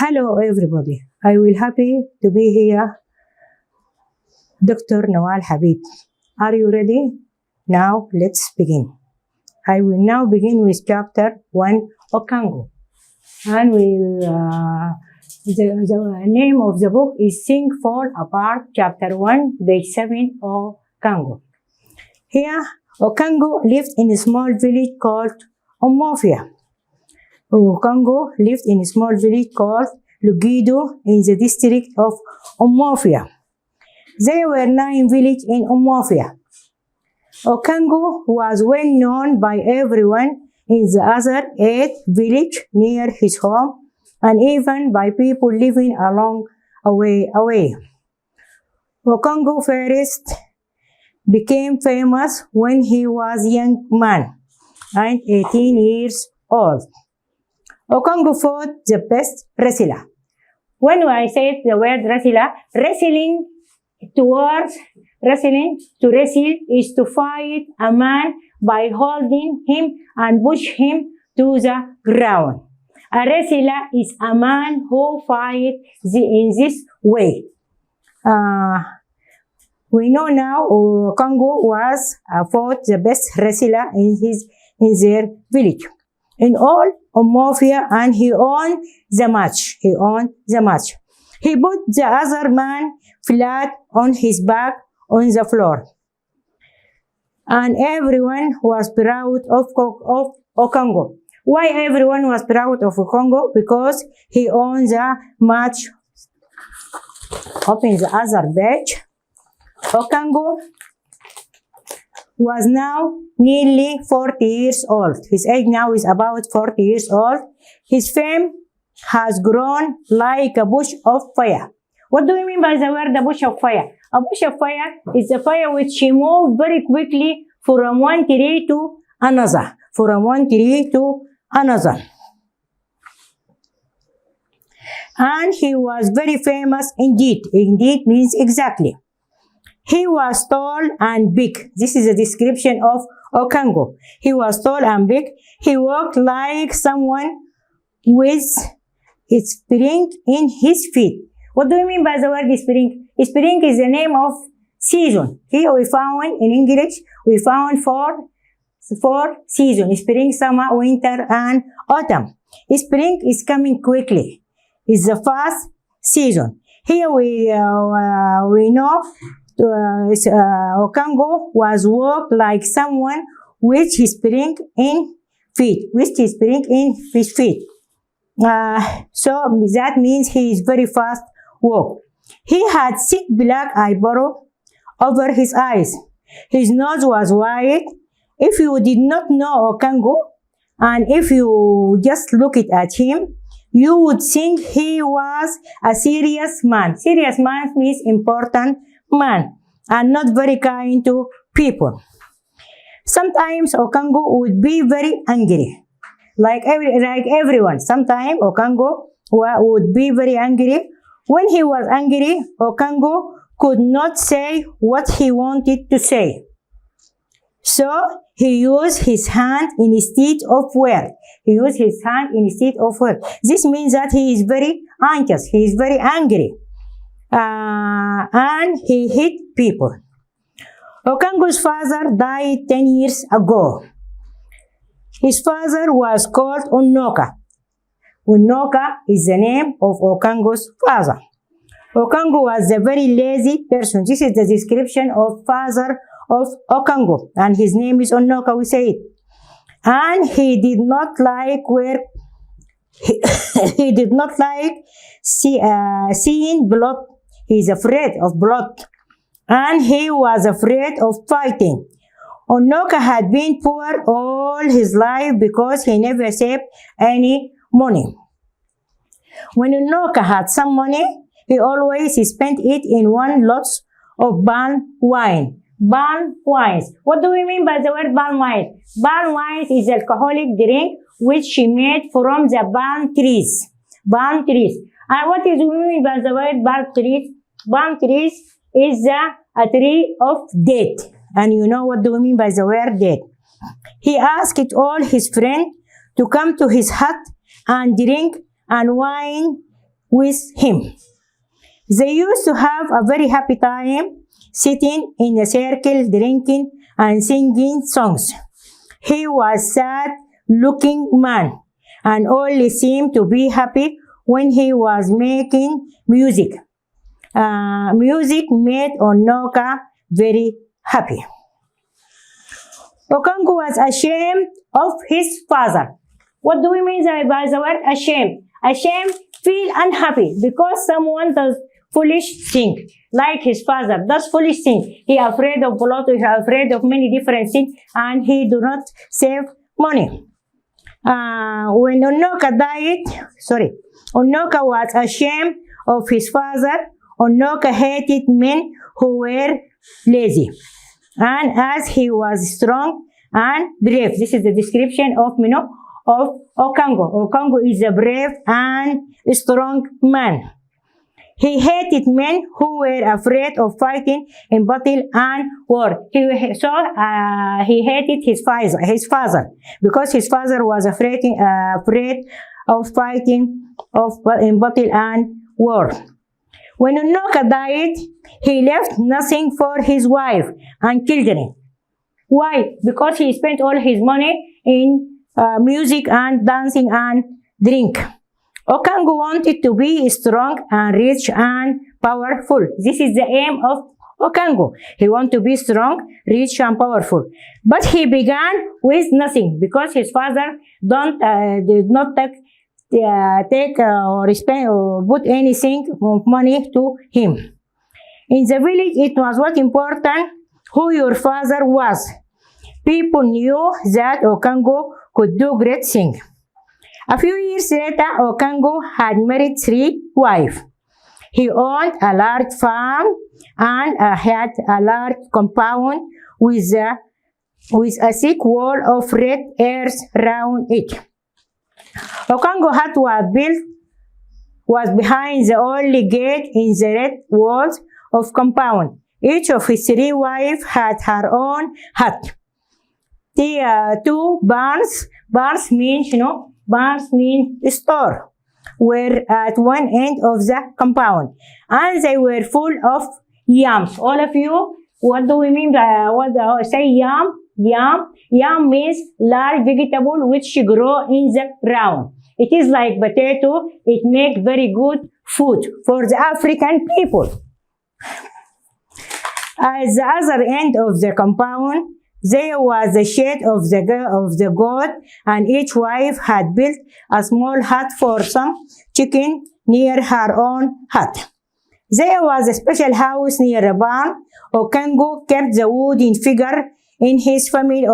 Hello everybody, I will happy to be here. Dr. Nawal Habib, are you ready? Now let's begin. I will now begin with chapter 1, Okango. And the name of the book is Sing Fall Apart, chapter 1, page 7, Okango. Here, Okango lived in a small village called Omofia. Okango lived in a small village called Lugido in the district of Omofia. There were 9 villages in Omofia. Okango was well known by everyone in the other 8 villages near his home and even by people living along away. Okango first became famous when he was a young man and 18 years old. Okango fought the best wrestler. When I say the word wrestler, wrestling to wrestle is to fight a man by holding him and push him to the ground. A wrestler is a man who fights in this way. We know now Okango was fought the best wrestler in their village. In all Omofia, and he won the match. He put the other man flat on his back on the floor. And everyone was proud of Okango. Why everyone was proud of Okango? Because he won the match. Open the other page. Okango was now nearly 40 years old. His age now is about 40 years old. His fame has grown like a bush of fire. What do we mean by the word a bush of fire? A bush of fire is a fire which moves very quickly from one tree to another. And he was very famous indeed. Indeed means exactly. He was tall and big. This is a description of Okango. He was tall and big. He walked like someone with a spring in his feet. What do we mean by the word spring? Spring is the name of season. Here we found in English, we found four seasons: spring, summer, winter, and autumn. Spring is coming quickly. It's the first season. Here we know Okango was walked like someone with his spring in his feet. So that means he is very fast walk. He had thick black eyebrow over his eyes. His nose was wide. If you did not know Okango, and if you just look at him, you would think he was a serious man. Serious man means important man and not very kind to people. Sometimes Okango would be very angry, like everyone. Sometimes Okango would be very angry. When he was angry, Okango could not say what he wanted to say. So he used his hand instead of words. This means that he is very anxious. He is very angry. And he hit people. Okango's father died 10 years ago. His father was called Unoka. Unoka is the name of Okango's father. Okango was a very lazy person. This is the description of father of Okango, and his name is Unoka, we say it. And he did not like work. He did not like seeing blood. He is afraid of blood, and he was afraid of fighting. Unoka had been poor all his life because he never saved any money. When Unoka had some money, he always spent it in one lot of palm wine. Palm wines. What do we mean by the word palm wine? Palm wine is alcoholic drink which she made from the palm trees. Palm trees. And what is we mean by the word palm trees? Palm trees is a tree of date. And you know what do we mean by the word date. He asked all his friends to come to his hut and drink and wine with him. They used to have a very happy time sitting in a circle, drinking and singing songs. He was a sad-looking man and only seemed to be happy when he was making music. Music made Onoka very happy. Okango was ashamed of his father. What do we mean by the word ashamed? Ashamed, feel unhappy because someone does foolish thing, like his father does foolish thing. He afraid of blood, he afraid of many different things, and he do not save money. When Onoka died, Onoka was ashamed of his father. Onoka hated men who were lazy, and as he was strong and brave. This is the description of Okango. Okango is a brave and strong man. He hated men who were afraid of fighting in battle and war. He hated his father because his father was afraid of fighting in battle and war. When Onoka died, he left nothing for his wife and children. Why? Because he spent all his money in music and dancing and drink. Okango wanted to be strong and rich and powerful. This is the aim of Okango. He wanted to be strong, rich and powerful. But he began with nothing because his father did not take or spend or put anything of money to him. In the village, it was not important who your father was. People knew that Okango could do great things. A few years later, Okango had married 3 wives. He owned a large farm and had a large compound with a thick wall of red earth around it. Okango hut was built behind the only gate in the red walls of compound. Each of his 3 wives had her own hut. The 2 barns mean store, were at one end of the compound, and they were full of yams. All of you, what do we mean by say yam? Yam means large vegetable which grow in the ground. It is like potato. It makes very good food for the African people. At the other end of the compound, there was the shed of the goat, and each wife had built a small hut for some chicken near her own hut. There was a special house near a barn. Okango kept the wooden figure in his family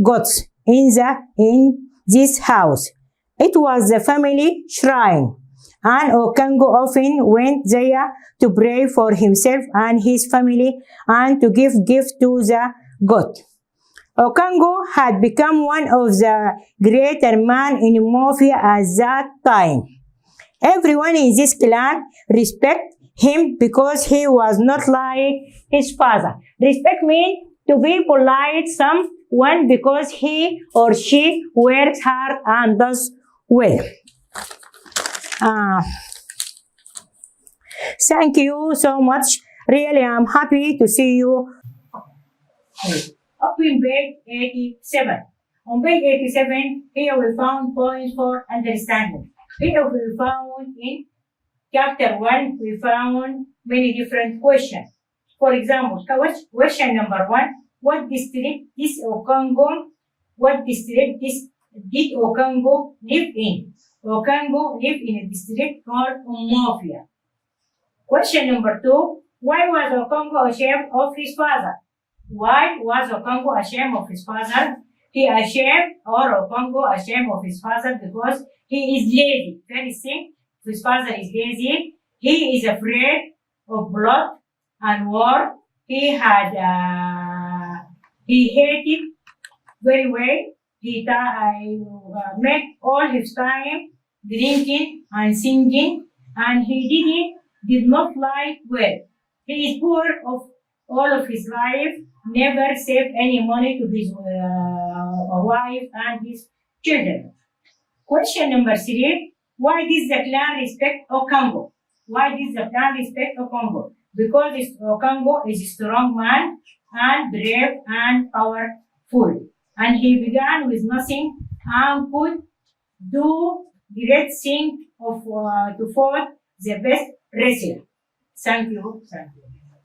goats in this house. It was the family shrine, and Okango often went there to pray for himself and his family and to give gift to the god. Okango had become one of the greater men in Mafia at that time. Everyone in this clan respected him because he was not like his father. Respect means to be polite someone because he or she works hard and does well. Thank you so much. Really, I'm happy to see you. Up in page 87. On page 87, here we found points for understanding. Here we found in chapter 1, we found many different questions. For example, question number 1, what district did Okango live in? Okango lived in a district called Mafia. Question number 2, why was Okango ashamed of his father? Why was Okango ashamed of his father? Okango ashamed of his father because he is lazy. Very simple. His father is lazy. He is afraid of blood and war. He hated very well. He made all his time drinking and singing, and he did not like well. He is poor of all of his life, never saved any money to his wife and his children. Question number 3, Why does the clan respect Okango? Why does the clan respect Okango? Because Okango is a strong man and brave and powerful. And he began with nothing and could do great things to fought the best wrestler. Thank you. Thank you.